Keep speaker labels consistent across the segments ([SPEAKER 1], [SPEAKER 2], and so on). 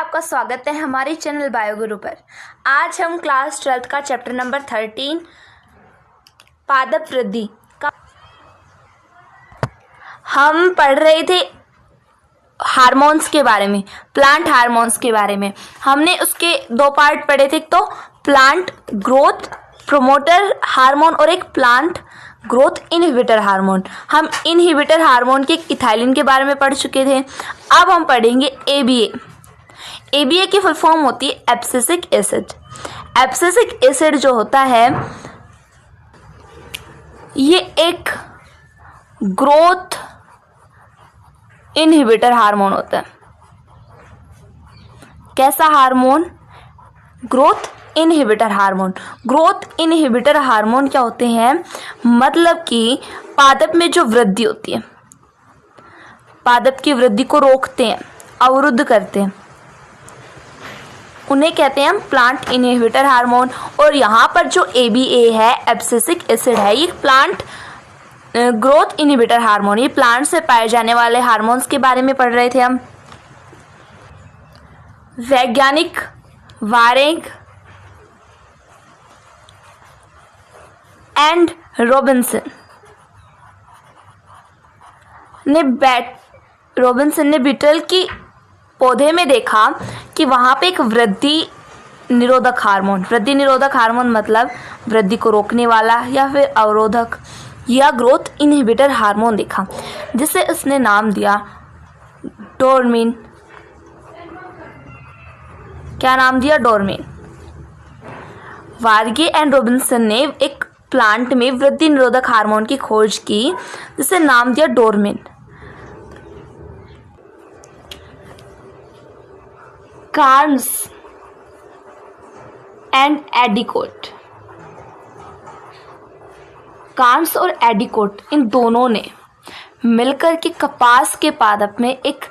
[SPEAKER 1] आपका स्वागत है हमारे चैनल बायोगुरु पर। आज हम क्लास 12th का चैप्टर नंबर 13 पादप वृद्धि का हम पढ़ रहे थे हार्मोन्स के बारे में, प्लांट हार्मोन्स के बारे में। हमने उसके दो पार्ट पढ़े थे, तो प्लांट ग्रोथ प्रोमोटर हार्मोन और एक प्लांट ग्रोथ इनहिबिटर हार्मोन। हम इनहिबिटर हार्मोन के इथाइलिन के बारे में पढ़ चुके थे। अब हम पढ़ेंगे एबीए। एबीए की फुल फॉर्म होती है एब्सिसिक एसिड। एब्सिसिक एसिड जो होता है ये एक ग्रोथ इनहिबिटर हार्मोन होता है। कैसा hormone? Growth inhibitor hormone. Growth inhibitor hormone क्या होते हैं? मतलब कि पादप में जो वृद्धि होती है, पादप की वृद्धि को रोकते हैं, अवरुद्ध करते हैं, उन्हें कहते हैं हम प्लांट इनहिबिटर हार्मोन। और यहाँ पर जो एबीए है, एब्सिसिक एसिड है, ये प्लांट ग्रोथ इनहिबिटर हार्मोन, ये प्लांट से पाए जाने वाले हार्मोन्स के बारे में पढ़ रहे थे हम। वैज्ञानिक वारेंग एंड रॉबिन्सन ने बीटल की पौधे में देखा कि वहां पे एक वृद्धि निरोधक हार्मोन मतलब वृद्धि को रोकने वाला या फिर अवरोधक या ग्रोथ इनहिबिटर हार्मोन देखा, जिसे उसने नाम दिया डोर्मिन। क्या नाम दिया? डोर्मिन। वार्गे एंड रॉबिन्सन ने एक प्लांट में वृद्धि निरोधक हार्मोन की खोज की, जिसे नाम दिया डोर्मिन। कार्न्स एंड एडिकोट, कार्न्स और एडिकोट इन दोनों ने मिलकर के कपास के पादप में एक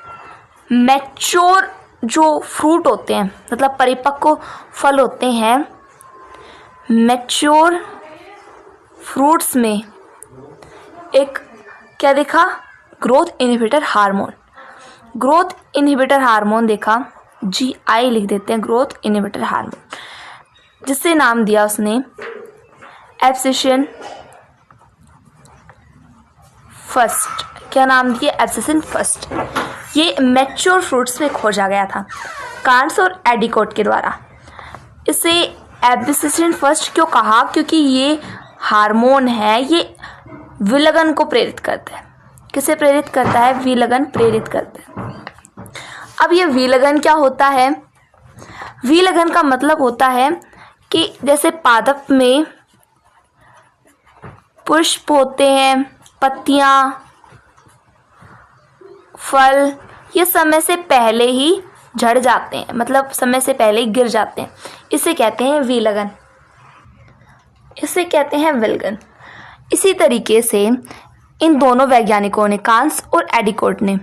[SPEAKER 1] मैच्योर जो फ्रूट होते हैं, मतलब परिपक्व फल होते हैं, मैच्योर फ्रूट्स में एक क्या देखा? Growth inhibitor hormone. Growth inhibitor hormone देखा, GI लिख देते हैं, ग्रोथ इनहिबिटर हार्मोन, जिससे नाम दिया उसने एब्सिशन फर्स्ट। क्या नाम दिया? Abscission first. ये मैच्योर फ्रूट्स में खोजा गया था कार्न्स और एडिकोट के द्वारा। इसे एब्सिशन फर्स्ट क्यों कहा? क्योंकि ये हार्मोन है, ये विलगन को प्रेरित करता है। किसे प्रेरित करता है? विलगन प्रेरित करता है। अब ये विलगन क्या होता है? विलगन का मतलब होता है कि जैसे पादप में पुष्प होते हैं, पत्तियां, फल, ये समय से पहले ही झड़ जाते हैं, मतलब समय से पहले ही गिर जाते हैं। इसे कहते हैं विलगन, इसे कहते हैं विलगन। इसी तरीके से इन दोनों वैज्ञानिकों ने, कार्न्स और एडिकोट ने,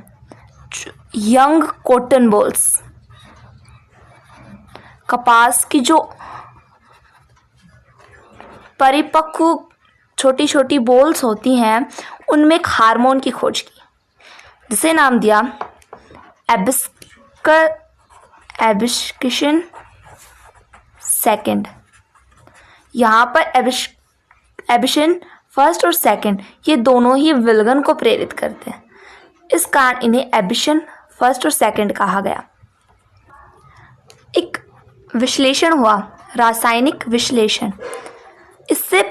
[SPEAKER 1] यंग कॉटन बॉल्स, कपास की जो परिपक्व छोटी छोटी बॉल्स होती हैं, उनमें एक हार्मोन की खोज की, जिसे नाम दिया एब्सिशन सेकेंड। यहाँ पर एब्सिशन फर्स्ट और सेकेंड ये दोनों ही विलगन को प्रेरित करते हैं, इस कारण इन्हें एब्सिशन फर्स्ट और सेकेंड कहा गया। एक विश्लेषण हुआ, रासायनिक विश्लेषण, इससे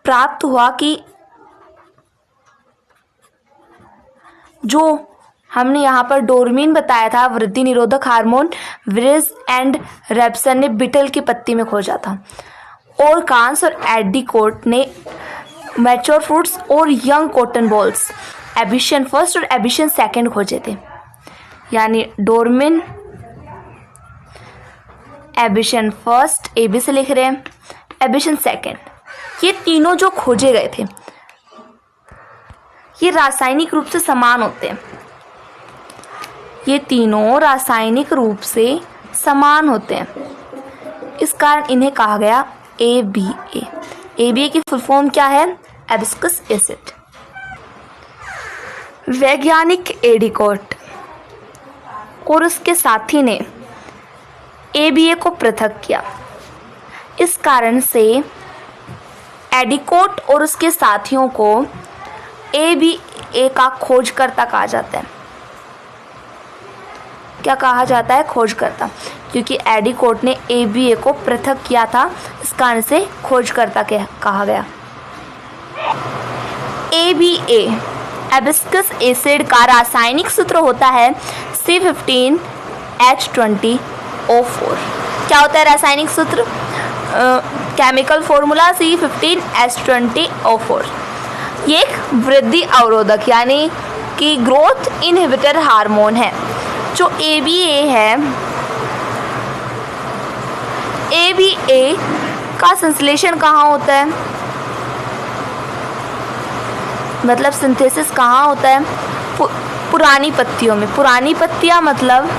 [SPEAKER 1] प्राप्त हुआ कि जो हमने यहाँ पर डोर्मिन बताया था, वृद्धि निरोधक हार्मोन, विरेज एंड रेब्सन ने बीटल की पत्ती में खोजा था, और कार्न्स और एडिकोट ने मैच्योर फ्रूट्स और young cotton balls, abscission first और एब्सिशन सेकेंड खोजे थे। यानी डोर्मिन, एब्सिशन फर्स्ट, AB से लिख रहे हैं, एब्सिशन सेकेंड, ये तीनों जो खोजे गए थे ये रासायनिक रूप से समान होते हैं। ये तीनों रासायनिक रूप से समान होते हैं, इस कारण इन्हें कहा गया ABA। ABA की फुल फॉर्म क्या है? Abscisic acid. वैज्ञानिक एडिकोट और उसके साथी ने ABA को पृथक किया। इस कारण से एडिकोट और उसके साथियों को ABA का खोजकर्ता कहा जाता है। क्या कहा जाता है? खोजकर्ता, क्योंकि एडिकोट ने ABA को पृथक किया था, इस कारण से खोजकर्ता कहा गया। ABA एबिस्कस एसिड का रासायनिक सूत्र होता है C15H20O4। क्या होता है रासायनिक सूत्र? Chemical formula C15H20O4। ये एक वृद्धि अवरोधक यानी कि ग्रोथ इनहिबिटर हार्मोन है। जो ABA है, ABA का संश्लेषण कहाँ होता है? मतलब सिंथेसिस कहाँ होता है? पुरानी पत्तियों में। पुरानी पत्तियाँ मतलब,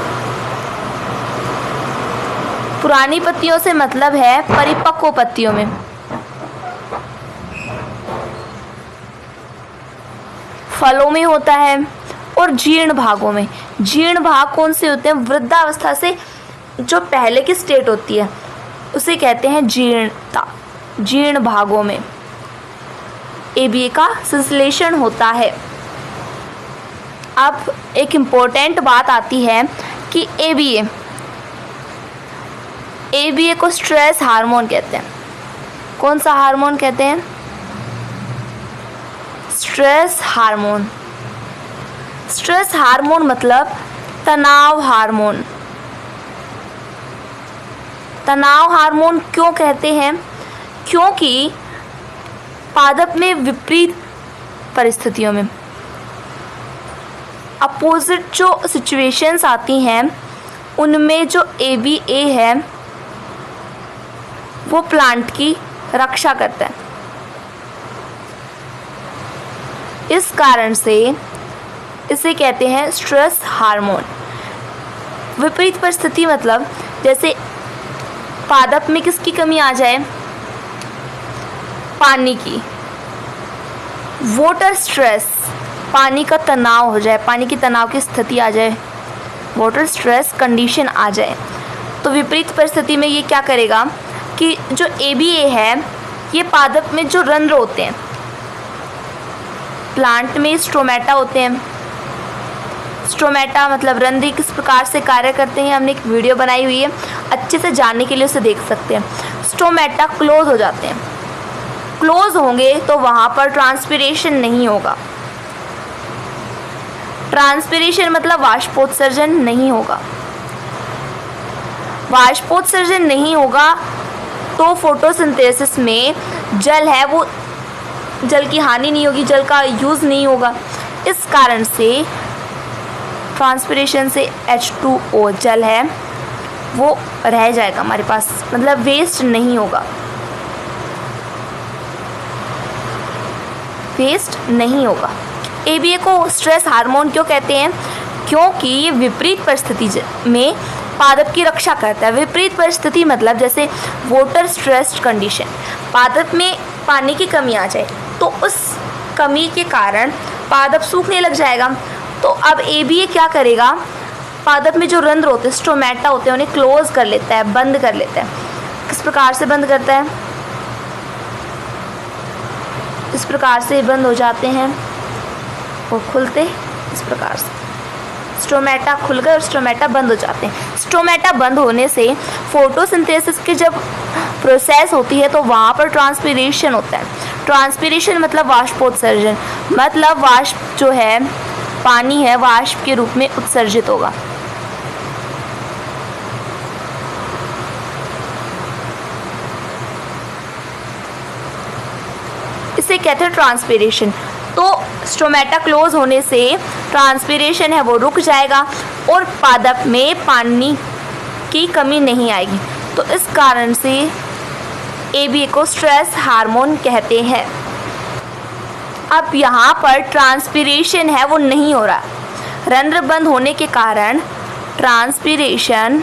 [SPEAKER 1] पुरानी पत्तियों से मतलब है परिपक्व पत्तियों में। फलों में होता है और जीर्ण भागों में। जीर्ण भाग कौन से होते हैं? वृद्धावस्था से जो पहले की स्टेट होती है उसे कहते हैं जीर्णता। जीर्ण भागों में ABA का संश्लेषण होता है। अब एक इम्पोर्टेंट बात आती है कि ABA को स्ट्रेस हार्मोन कहते हैं। कौन सा हार्मोन कहते हैं? Stress hormone. स्ट्रेस हार्मोन मतलब तनाव हार्मोन। तनाव हार्मोन क्यों कहते हैं? क्योंकि पादप में विपरीत परिस्थितियों में, अपोजिट जो सिचुएशंस आती हैं, उनमें जो ABA है वो प्लांट की रक्षा करता है। इस कारण से इसे कहते हैं स्ट्रेस हार्मोन। विपरीत परिस्थिति मतलब जैसे पादप में किसकी कमी आ जाए? पानी की। वाटर स्ट्रेस, पानी का तनाव हो जाए, पानी की तनाव की स्थिति आ जाए, वाटर स्ट्रेस कंडीशन आ जाए, तो विपरीत परिस्थिति में ये क्या करेगा कि जो ABA है, ये पादप में जो रंध्र होते हैं, प्लांट में स्टोमेटा होते हैं। स्टोमेटा मतलब रंध्र किस प्रकार से कार्य करते हैं, हमने एक वीडियो बनाई हुई है, अच्छे से जानने के लिए उसे देख सकते हैं। स्टोमेटा क्लोज हो जाते हैं। क्लोज होंगे तो वहाँ पर ट्रांसपिरेशन नहीं होगा। ट्रांसपिरेशन मतलब वाष्पोत्सर्जन नहीं होगा। वाष्पोत्सर्जन नहीं होगा तो फोटोसिंथेसिस में जल है वो, जल की हानि नहीं होगी, जल का यूज़ नहीं होगा। इस कारण से ट्रांसपिरेशन से H2O जल है वो रह जाएगा हमारे पास, मतलब वेस्ट नहीं होगा, वेस्ट नहीं होगा। ABA को स्ट्रेस हार्मोन क्यों कहते हैं? क्योंकि ये विपरीत परिस्थिति में पादप की रक्षा करता है। विपरीत परिस्थिति मतलब जैसे वाटर स्ट्रेस्ड कंडीशन, पादप में पानी की कमी आ जाए तो उस कमी के कारण पादप सूखने लग जाएगा। तो अब ABA क्या करेगा? पादप में जो रंध्र होते हैं, स्टोमेटा होते हैं, उन्हें क्लोज कर लेता है, बंद कर लेता है। किस प्रकार से बंद करता है? इस प्रकार से बंद हो जाते हैं, वो खुलते इस प्रकार से, स्टोमेटा खुल गए और स्टोमेटा बंद हो जाते हैं। स्टोमेटा बंद होने से फोटोसिंथेसिस की जब प्रोसेस होती है तो वहाँ पर ट्रांसपिरेशन होता है। ट्रांसपिरेशन मतलब वाष्पोत्सर्जन, मतलब वाष्प जो है, पानी है, वाष्प के रूप में उत्सर्जित होगा। इसे कहते हैं ट्रांसपिरेशन। तो स्टोमेटा क्लोज होने से ट्रांसपिरेशन है वो रुक जाएगा और पादप में पानी की कमी नहीं आएगी। तो इस कारण से ABA को स्ट्रेस हार्मोन कहते हैं। अब यहाँ पर ट्रांसपिरेशन है वो नहीं हो रहा, रंध्र बंद होने के कारण ट्रांसपिरेशन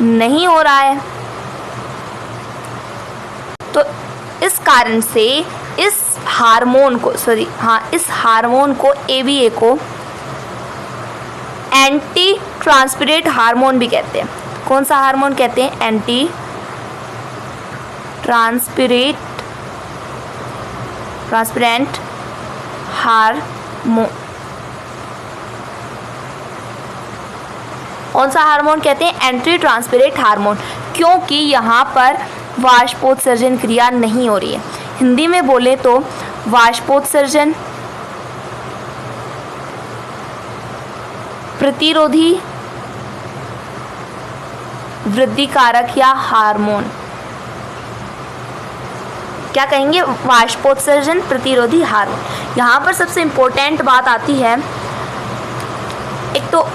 [SPEAKER 1] नहीं हो रहा है। तो इस कारण से इस हार्मोन को ABA को एंटी ट्रांसपिरेंट हार्मोन भी कहते हैं। कौन सा हार्मोन कहते हैं? Anti transparent hormone. कौन सा हार्मोन कहते हैं? एंटी ट्रांसपेरेंट हार्मोन, क्योंकि यहाँ पर वाष्पोत्सर्जन क्रिया नहीं हो रही है। हिंदी में बोले तो वाष्पोत्सर्जन, प्रतिरोधी, वृद्धि कारक या हार्मोन। क्या कहेंगे? वाष्पोत्सर्जन, प्रतिरोधी, हार्मोन। यहाँ पर सबसे इम्पोर्टेंट बात आती है, एक तो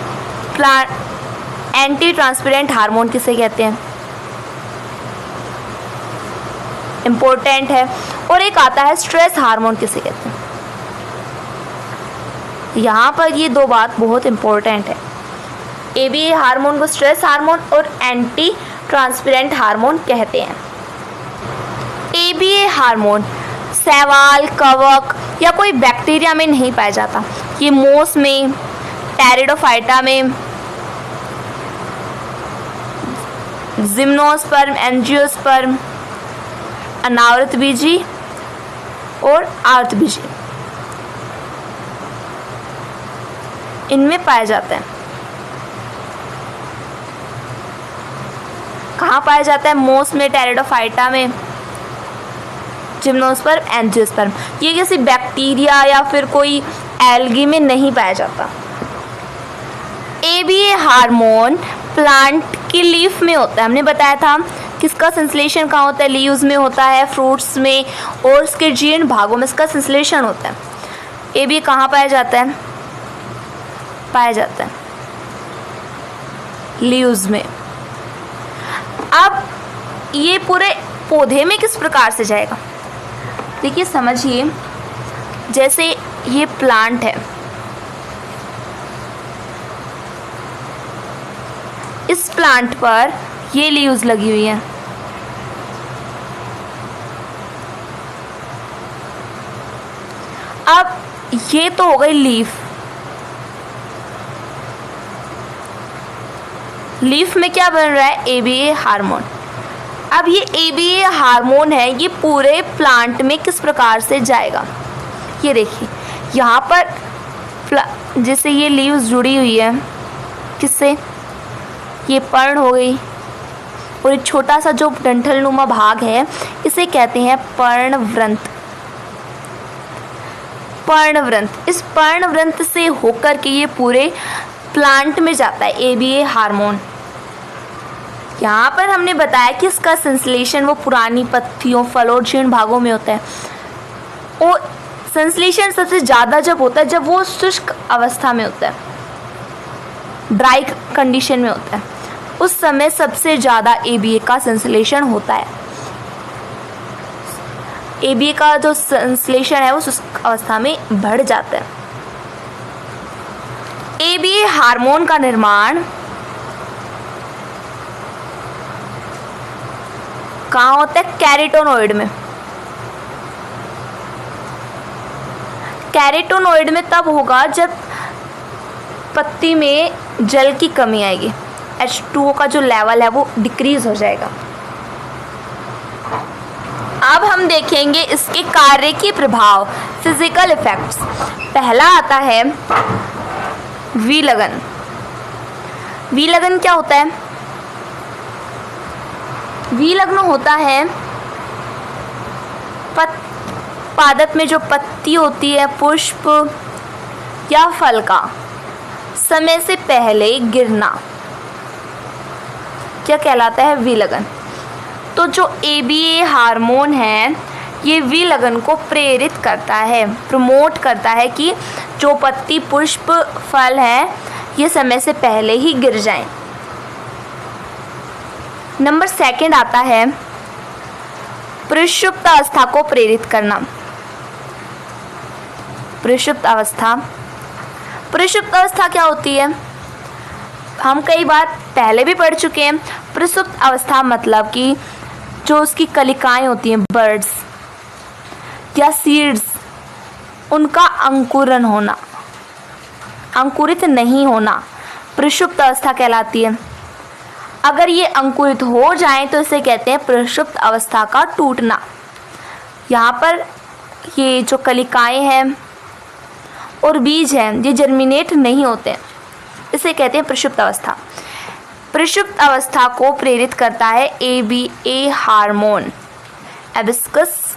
[SPEAKER 1] एंटी ट्रांसपेरेंट हार्मोन किसे कहते हैं, इम्पोर्टेंट है। और एक आता है स्ट्रेस हार्मोन किसे कहते हैं। यहाँ पर ये दो बात बहुत इम्पोर्टेंट है। ABA हार्मोन को स्ट्रेस हार्मोन और एंटी ट्रांसपेरेंट हार्मोन कहते हैं। ABA हार्मोन शैवाल, कवक या कोई बैक्टीरिया में नहीं पाया जाता। ये मोस में, टेरिडोफाइटा में, जिम्नोस्पर्म, एंजियोस्पर्म, अनावृतबीजी और आवृतबीजी, इनमें पाया जाता है। कहाँ पाया जाता है? मोस में, टेरिडोफाइटा में, जिम्नोस्पर्म, एंजियोस्पर्म। ये किसी बैक्टीरिया या फिर कोई एल्गी में नहीं पाया जाता। ABA हार्मोन प्लांट की लीफ में होता है। हमने बताया था किसका संश्लेषण कहाँ होता है? लीव्स में होता है, फ्रूट्स में और उसके जीर्ण भागों में इसका संश्लेषण होता है। ABA कहाँ पाया जाता है? पाया जाता है लीव्स में। अब ये पूरे पौधे में किस प्रकार से जाएगा? देखिए समझिए, जैसे ये प्लांट है, इस प्लांट पर ये लीव्स लगी हुई हैं। अब ये तो हो गई लीफ। लीफ में क्या बन रहा है? ABA hormone. अब ये ABA हार्मोन है, ये पूरे प्लांट में किस प्रकार से जाएगा? ये देखिए, यहाँ पर जैसे ये लीव्स जुड़ी हुई है, किससे? ये पर्ण हो गई, और एक छोटा सा जो डंठलनुमा भाग है इसे कहते हैं पर्णवृंत। पर्णवृंत, इस पर्णवृंत से होकर के ये पूरे प्लांट में जाता है ABA हार्मोन। यहाँ पर हमने बताया कि इसका संश्लेषण वो पुरानी पत्तियों, फलों और जीर्ण भागों में होता है। और संश्लेषण सबसे ज़्यादा जब होता है जब वो शुष्क अवस्था में होता है, ड्राई कंडीशन में होता है, उस समय सबसे ज़्यादा ABA का संश्लेषण होता है। ABA का जो संश्लेषण है वो शुष्क अवस्था में बढ़ जाता है। ABA हार्मोन का निर्माण कहाँ होता है? कैरोटेनॉइड में। कैरोटेनॉइड में तब होगा जब पत्ती में जल की कमी आएगी, H2O का जो लेवल है वो डिक्रीज हो जाएगा। अब हम देखेंगे इसके कार्य की प्रभाव, फिजिकल इफेक्ट्स। पहला आता है विलगन। विलगन क्या होता है? विलग्न होता है पादप में जो पत्ती होती है, पुष्प या फल का समय से पहले गिरना, क्या कहलाता है? विलगन। तो जो ABA हार्मोन है ये विलगन को प्रेरित करता है, प्रमोट करता है कि जो पत्ती, पुष्प, फल है ये समय से पहले ही गिर जाएं। नंबर 2 आता है प्रसुप्त अवस्था को प्रेरित करना। प्रसुप्त अवस्था, प्रसुप्त अवस्था क्या होती है? हम कई बार पहले भी पढ़ चुके हैं। प्रसुप्त अवस्था मतलब कि जो उसकी कलिकाएं होती हैं, बर्ड्स या सीड्स, उनका अंकुरन होना, अंकुरित नहीं होना प्रसुप्त अवस्था कहलाती है। अगर ये अंकुरित हो जाएं तो इसे कहते हैं प्रसुप्त अवस्था का टूटना। यहाँ पर ये जो कलिकाएं हैं और बीज हैं ये जर्मिनेट नहीं होते, इसे कहते हैं प्रसुप्त अवस्था। प्रसुप्त अवस्था को प्रेरित करता है ABA हार्मोन, एबिस्कस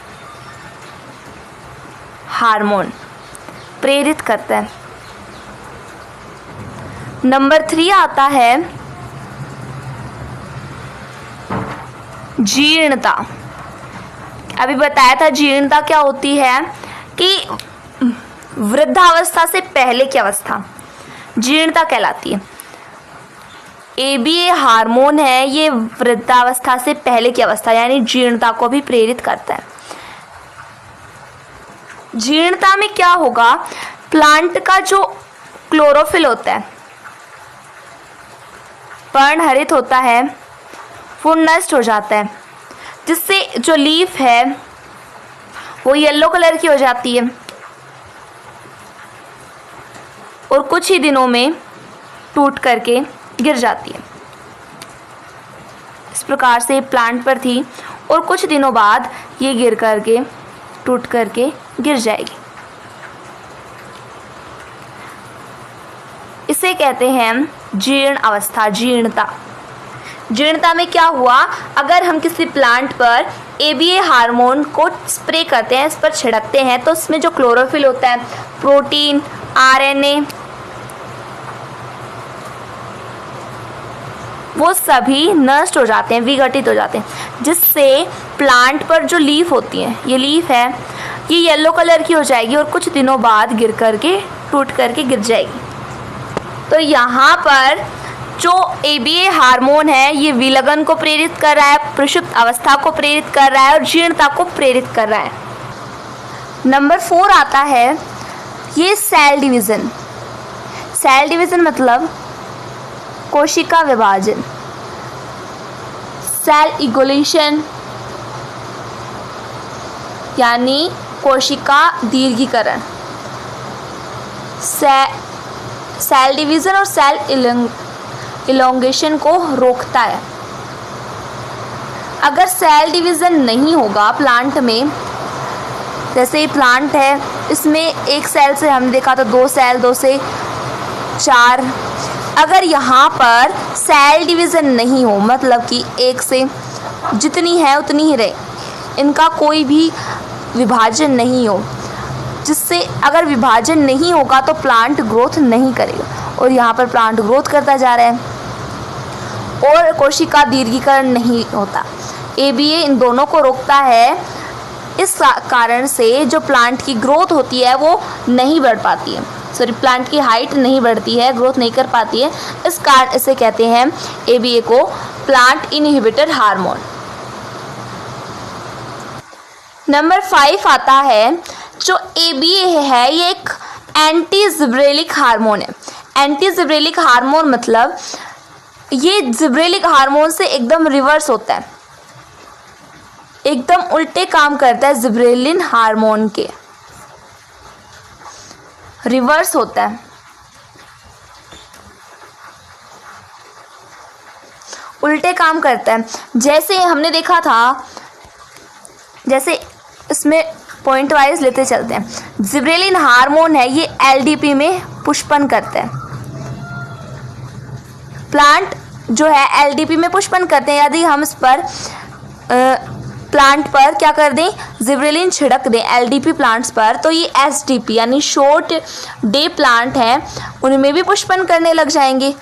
[SPEAKER 1] हार्मोन प्रेरित करता है। नंबर 3 आता है जीर्णता। अभी बताया था जीर्णता क्या होती है कि वृद्धावस्था से पहले की अवस्था जीर्णता कहलाती है। ABA हार्मोन है ये वृद्धावस्था से पहले की अवस्था यानी जीर्णता को भी प्रेरित करता है। जीर्णता में क्या होगा, प्लांट का जो क्लोरोफिल होता है, पर्णहरित होता है, वो नष्ट हो जाता है, जिससे जो लीफ है वो येलो कलर की हो जाती है और कुछ ही दिनों में टूट करके गिर जाती है। इस प्रकार से प्लांट पर थी और कुछ दिनों बाद ये गिर करके टूट करके गिर जाएगी। इसे कहते हैं जीर्ण अवस्था, जीर्णता। जीर्णता में क्या हुआ, अगर हम किसी प्लांट पर ABA हार्मोन को स्प्रे करते हैं, इस पर छिड़कते हैं, तो इसमें जो क्लोरोफिल होता है, प्रोटीन, RNA, वो सभी नष्ट हो जाते हैं, विघटित हो जाते हैं, जिससे प्लांट पर जो लीफ होती है, ये लीफ है, ये येलो कलर की हो जाएगी और कुछ दिनों बाद गिर करके टूट करके गिर जाएगी। तो यहाँ पर जो ABA हार्मोन है ये विलगन को प्रेरित कर रहा है, प्रसुप्त अवस्था को प्रेरित कर रहा है और जीर्णता को प्रेरित कर रहा है। नंबर 4 आता है ये सेल डिवीज़न। सेल डिवीज़न मतलब कोशिका विभाजन, सेल इगोलेशन यानी कोशिका दीर्घीकरण। सेल डिवीज़न और सेल इलोंगेशन को रोकता है। अगर सेल डिवीज़न नहीं होगा प्लांट में, जैसे ये प्लांट है, इसमें एक सेल से हमने देखा था 2 सेल, 2 से 4, अगर यहाँ पर सेल डिवीज़न नहीं हो, मतलब कि एक से जितनी है उतनी ही रहे, इनका कोई भी विभाजन नहीं हो, जिससे अगर विभाजन नहीं होगा तो प्लांट ग्रोथ नहीं करेगा, और यहाँ पर प्लांट ग्रोथ करता जा रहा है और कोशिका दीर्घीकरण नहीं होता। ABA इन दोनों को रोकता है। इस कारण से जो प्लांट की ग्रोथ होती है वो नहीं बढ़ पाती है, प्लांट की हाइट नहीं बढ़ती है, ग्रोथ नहीं कर पाती है। इस कारण इसे कहते हैं ABA को प्लांट इनहिबिटर हार्मोन। नंबर 5 आता है जो ABA है ये एक एंटी जिब्रेलिक हार्मोन है। एंटी जिब्रेलिक हार्मोन मतलब ये जिब्रेलिक हार्मोन से एकदम रिवर्स होता है, एकदम उल्टे काम करता है, जिब्रेलिन हार्मोन के रिवर्स होता है, उल्टे काम करता है। जैसे हमने देखा था, जैसे इसमें पॉइंट वाइज लेते चलते हैं, जिब्रेलिन हार्मोन है ये LDP में पुष्पन करता है। प्लांट जो है LDP में पुष्पन करते हैं। यदि हम इस पर प्लांट पर क्या कर दें, जिब्रेलिन छिड़क दें LDP प्लांट्स पर, तो ये SDP यानी शॉर्ट डे प्लांट हैं, उनमें भी पुष्पन करने लग जाएंगे।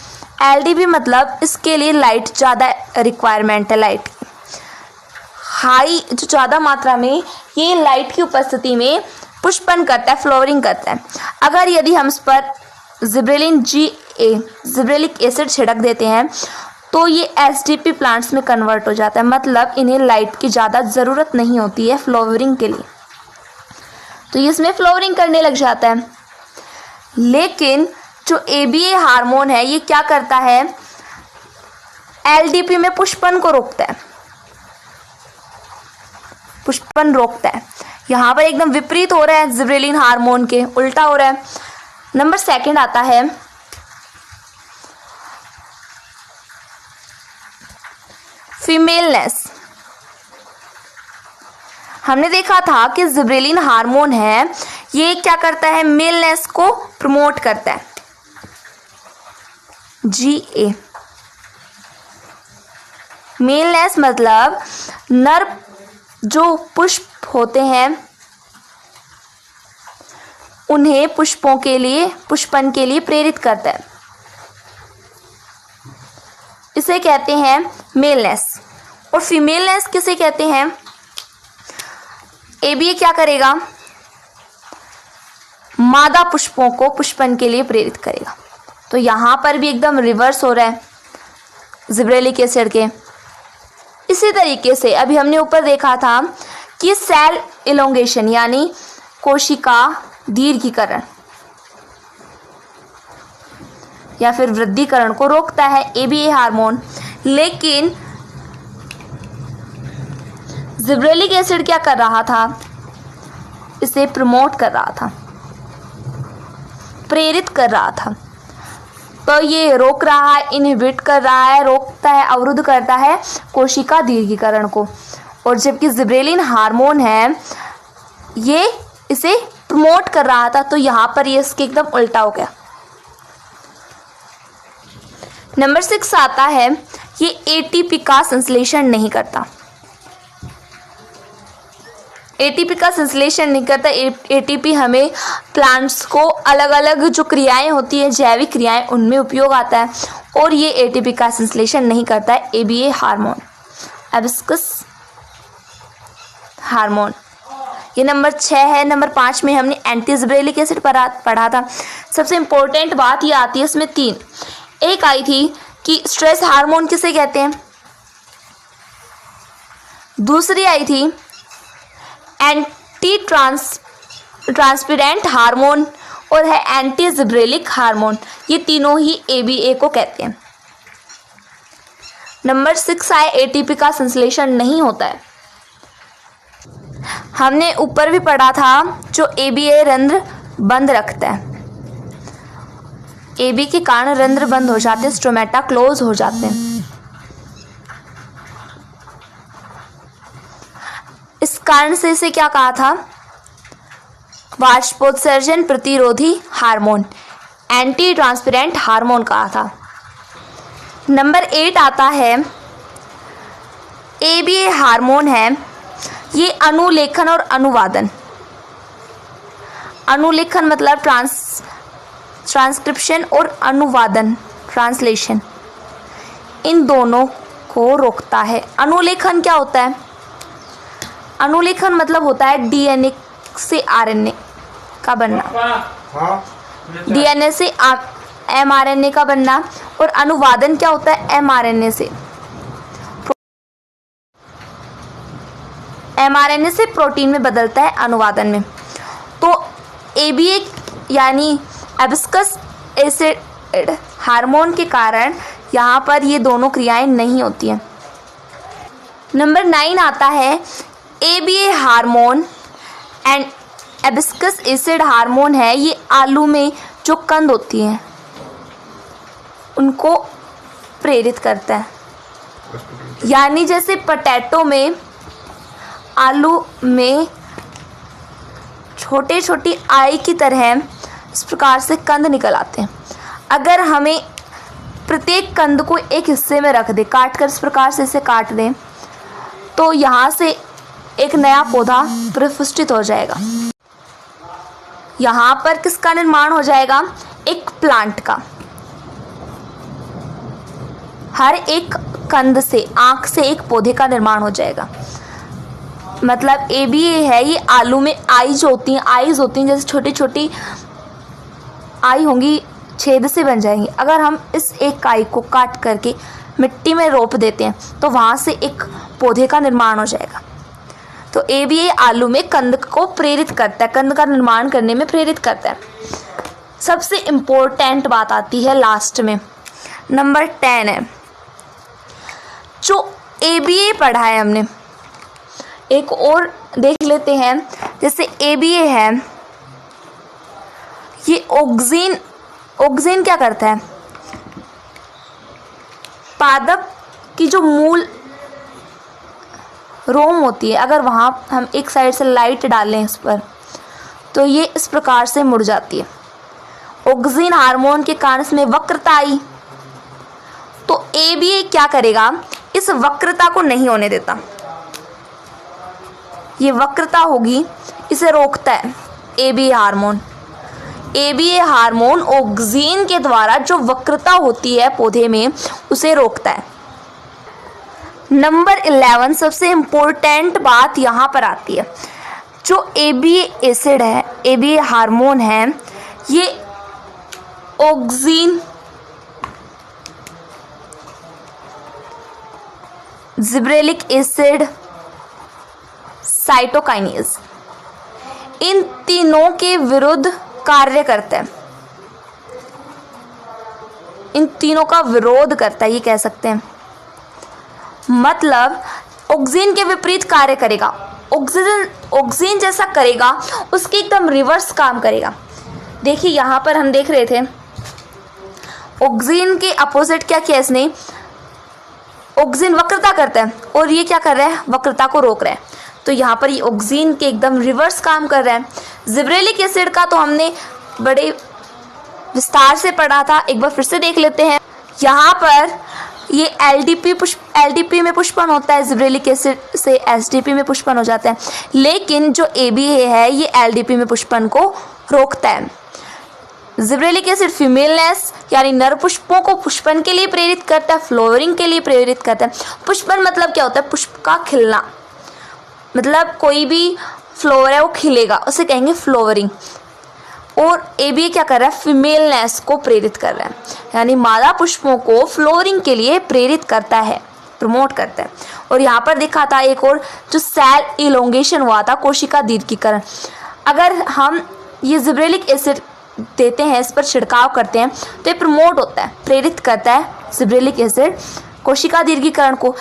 [SPEAKER 1] LDP मतलब इसके लिए लाइट ज़्यादा रिक्वायरमेंट है, लाइट की हाई, जो ज़्यादा मात्रा में ये लाइट की उपस्थिति में पुष्पन करता है, फ्लावरिंग करता है। अगर यदि हम इस पर जिब्रेलिन GA जिब्रेलिक एसिड छिड़क देते हैं तो ये SDP प्लांट्स में कन्वर्ट हो जाता है, मतलब इन्हें लाइट की ज़्यादा ज़रूरत नहीं होती है फ्लावरिंग के लिए, तो ये इसमें फ्लावरिंग करने लग जाता है। लेकिन जो ABA हार्मोन है ये क्या करता है, LDP में पुष्पन को रोकता है, पुष्पन रोकता है। यहाँ पर एकदम विपरीत हो रहा है, जिब्रेलिन हार्मोन के उल्टा हो रहा है। नंबर 2 आता है फीमेलनेस, हमने देखा था कि जिब्रेलिन हार्मोन है, ये क्या करता है, मेलनेस को प्रमोट करता है। GA, मेलनेस मतलब नर जो पुष्प होते हैं उन्हें पुष्पन के लिए प्रेरित करता है, इसे कहते हैं मेलनेस। और फीमेलनेस किसे कहते हैं, ABA क्या करेगा, मादा पुष्पों को पुष्पन के लिए प्रेरित करेगा। तो यहां पर भी एकदम रिवर्स हो रहा है जिब्रेलिक एसिड के। इसी तरीके से अभी हमने ऊपर देखा था कि सेल इलोंगेशन यानी कोशिका दीर्घीकरण या फिर वृद्धिकरण को रोकता है ABA हार्मोन, लेकिन जिब्रेलिक एसिड क्या कर रहा था, इसे प्रमोट कर रहा था, प्रेरित कर रहा था। तो ये रोक रहा है, इनहिबिट कर रहा है, रोकता है, अवरुद्ध करता है कोशिका दीर्घीकरण को। और जबकि जिब्रेलिन हार्मोन है ये इसे प्रमोट कर रहा था, तो यहाँ पर ये इसके एकदम उल्टा हो गया। नंबर 6 आता है, ये ATP का संश्लेषण नहीं करता। ATP का संश्लेषण नहीं करता। ATP हमें प्लांट्स को अलग अलग जो क्रियाएं होती है, जैविक क्रियाएं, उनमें उपयोग आता है, और ये ATP का संश्लेषण नहीं करता है ABA हार्मोन, हिबिस्कस हार्मोन। ये नंबर 6 है। नंबर 5 में हमने एंटी जिब्रेलिक एसिड पढ़ा था। सबसे इंपॉर्टेंट बात ये आती है इसमें 3, एक आई थी कि स्ट्रेस हार्मोन किसे कहते हैं, दूसरी आई थी एंटी ट्रांसपिरेंट हार्मोन, और है एंटी जिब्रेलिक हार्मोन। ये तीनों ही ABA को कहते हैं। नंबर 6 आए, ATP का संश्लेषण नहीं होता है। हमने ऊपर भी पढ़ा था जो ABA रंध्र बंद रखता है, AB के कारण रंध्र बंद हो जाते हैं, स्टोमेटा क्लोज हो जाते हैं। इस कारण से इसे क्या कहा था, वाष्पोत्सर्जन प्रतिरोधी हार्मोन, एंटी ट्रांसपेरेंट हार्मोन कहा था। नंबर 8 आता है, ABA हार्मोन है, ये अनुलेखन और अनुवादन, अनुलेखन मतलब ट्रांसक्रिप्शन और अनुवादन ट्रांसलेशन, इन दोनों को रोकता है। अनुलेखन क्या होता है, अनुलेखन मतलब होता है DNA से RNA का बनना, DNA से mRNA का बनना, और अनुवादन क्या होता है, mRNA से प्रोटीन में बदलता है अनुवादन में। तो ABA यानी हिबिस्कस एसिड हार्मोन के कारण यहाँ पर ये दोनों क्रियाएं नहीं होती हैं। नंबर 9 आता है, ABA hormone and hibiscus acid hormone है, ये आलू में जो कंद होती हैं उनको प्रेरित करता है। यानी जैसे पोटैटो में, आलू में छोटे छोटी आई की तरह इस प्रकार से कंद निकल आते हैं। अगर हमें प्रत्येक कंद को एक हिस्से में रख दे, काट कर इस प्रकार से इसे काट दें, तो यहाँ से एक नया पौधा प्रफुष्टित हो जाएगा। यहाँ पर किसका निर्माण हो जाएगा, एक प्लांट का। हर एक कंद से, आंख से एक पौधे का निर्माण हो जाएगा। मतलब ABA है, ये आलू में आईज होती हैं, जैसे छोटी छोटी आई होंगी, छेद से बन जाएंगी। अगर हम इस एक आई को काट करके मिट्टी में रोप देते हैं तो वहाँ से एक पौधे का निर्माण हो जाएगा। तो ABA आलू में कंद को प्रेरित करता है, कंद का निर्माण करने में प्रेरित करता है। सबसे इम्पोर्टेंट बात आती है लास्ट में, नंबर 10 है, जो ABA पढ़ा है हमने, एक और देख लेते हैं। जैसे ABA है, ये ऑक्सीन क्या करता है, पादप की जो मूल रोम होती है, अगर वहाँ हम एक साइड से लाइट डालें इस पर तो ये इस प्रकार से मुड़ जाती है। ऑक्सिन हार्मोन के कारण इसमें वक्रता आई, तो ABA क्या करेगा, इस वक्रता को नहीं होने देता। ये वक्रता होगी, इसे रोकता है ABA hormone. ABA hormone auxin के द्वारा जो वक्रता होती है पौधे में उसे रोकता है। नंबर 11 सबसे इम्पोर्टेंट बात यहाँ पर आती है। जो ABA एसिड है, ABA हार्मोन है, ये ऑक्सिन, जिब्रेलिक एसिड, साइटोकाइनेज, इन तीनों के विरुद्ध कार्य करता है, इन तीनों का विरोध करता है, ये कह सकते हैं। मतलब ऑक्सिन के विपरीत कार्य करेगा, ऑक्सिन जैसा करेगा उसके एकदम रिवर्स काम करेगा। देखिए यहाँ पर हम देख रहे थे ऑक्सिन के अपोजिट क्या किया इसने, ऑक्सिन वक्रता करता है और ये क्या कर रहा है, वक्रता को रोक रहा है। तो यहाँ पर ये ऑक्सिन के एकदम रिवर्स काम कर रहा है। जिब्रेलिक एसिड का तो हमने बड़े विस्तार से पढ़ा था, एक बार फिर से देख लेते हैं। यहाँ पर ये LDP में पुष्पन होता है, जिब्रेलिक एसिड से SDP में पुष्पन हो जाता है, लेकिन जो ABA है ये LDP में पुष्पन को रोकता है। जिब्रेलिक एसिड फीमेलनेस यानी नर पुष्पों को पुष्पन के लिए प्रेरित करता है, फ्लोवरिंग के लिए प्रेरित करता है। पुष्पन मतलब क्या होता है, पुष्प का खिलना, मतलब कोई भी फ्लोवर है वो खिलेगा, उसे कहेंगे फ्लोवरिंग। और ABA क्या कर रहा है, फीमेलनेस को प्रेरित कर रहा है, यानी मादा पुष्पों को फ्लोरिंग के लिए प्रेरित करता है, प्रमोट करता है। और यहाँ पर देखा था एक और जो सेल इलोंगेशन हुआ था, कोशिका दीर्घीकरण। अगर हम ये जिब्रेलिक एसिड देते हैं, इस पर छिड़काव करते हैं तो ये प्रमोट होता है, प्रेरित करता है जिब्रेलिक एसिड कोशिका दीर्घीकरण को।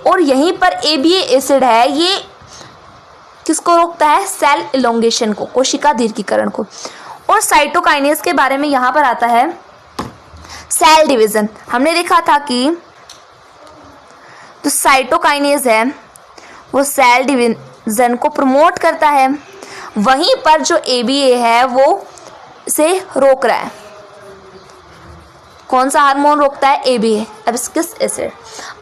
[SPEAKER 1] और यहीं पर ABA एसिड है, ये किसको रोकता है, सेल इलोंगेशन को, कोशिका दीर्घीकरण को। और साइटोकाइनेज के बारे में यहाँ पर आता है सेल डिवीजन। हमने देखा था कि जो साइटोकाइनेज है वो सेल डिवीजन को प्रमोट करता है, वहीं पर जो ABA है वो इसे रोक रहा है। कौन सा हार्मोन रोकता है, ABA, एब्सिक्स एसिड।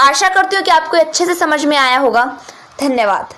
[SPEAKER 1] आशा करती हूँ कि आपको अच्छे से समझ में आया होगा। धन्यवाद।